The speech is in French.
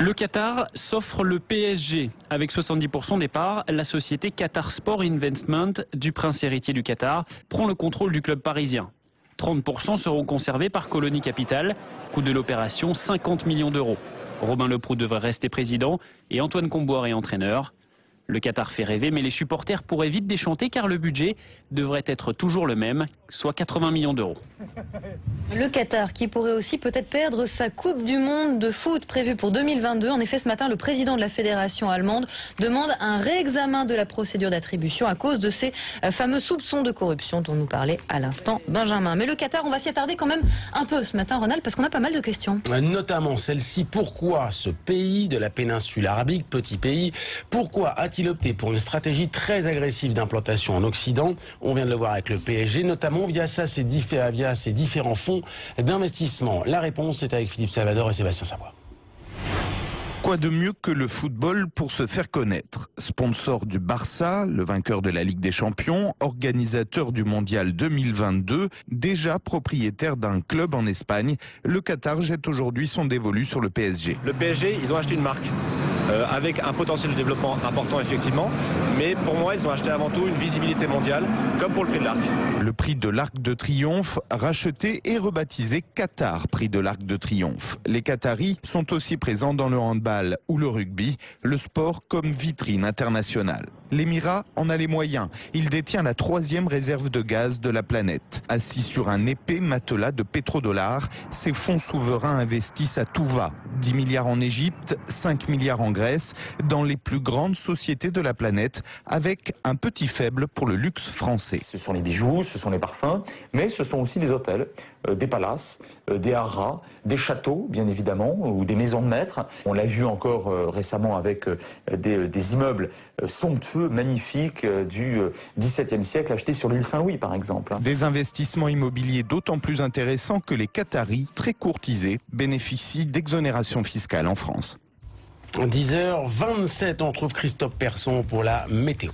Le Qatar s'offre le PSG. Avec 70% des parts, la société Qatar Sport Investment du prince héritier du Qatar prend le contrôle du club parisien. 30% seront conservés par Colony Capital. Coût de l'opération 50 millions d'euros. Robin Leproux devrait rester président et Antoine Comboiré entraîneur. Le Qatar fait rêver, mais les supporters pourraient vite déchanter car le budget devrait être toujours le même, soit 80 millions d'euros. Le Qatar qui pourrait aussi peut-être perdre sa Coupe du Monde de foot prévue pour 2022. En effet, ce matin, le président de la fédération allemande demande un réexamen de la procédure d'attribution à cause de ces fameux soupçons de corruption dont nous parlait à l'instant Benjamin. Mais le Qatar, on va s'y attarder quand même un peu ce matin, Ronald, parce qu'on a pas mal de questions. Notamment celle-ci, pourquoi ce pays de la péninsule arabique, petit pays, pourquoi a-t-il opté pour une stratégie très agressive d'implantation en Occident? On vient de le voir avec le PSG, notamment via ces différents fonds d'investissement. La réponse est avec Philippe Salvador et Sébastien Savoie. Quoi de mieux que le football pour se faire connaître? Sponsor du Barça, le vainqueur de la Ligue des Champions, organisateur du Mondial 2022, déjà propriétaire d'un club en Espagne, le Qatar jette aujourd'hui son dévolu sur le PSG. Le PSG, ils ont acheté une marque avec un potentiel de développement important effectivement, mais pour moi ils ont acheté avant tout une visibilité mondiale, comme pour le prix de l'Arc. Le prix de l'Arc de Triomphe, racheté et rebaptisé Qatar Prix de l'Arc de Triomphe. Les Qataris sont aussi présents dans le handball ou le rugby, le sport comme vitrine internationale. L'Émirat en a les moyens. Il détient la 3e réserve de gaz de la planète. Assis sur un épais matelas de pétrodollars, ses fonds souverains investissent à tout va. 10 milliards en Égypte, 5 milliards en Grèce, dans les plus grandes sociétés de la planète, avec un petit faible pour le luxe français. Ce sont les bijoux, ce sont les parfums, mais ce sont aussi des hôtels, des palaces, des haras, des châteaux, bien évidemment, ou des maisons de maître. On l'a vu encore récemment avec des immeubles somptueux, magnifiques du XVIIe siècle, achetés sur l'île Saint-Louis, par exemple. Des investissements immobiliers d'autant plus intéressants que les Qataris, très courtisés, bénéficient d'exonération fiscale en France. 10h27, on trouve Christophe Persson pour la météo.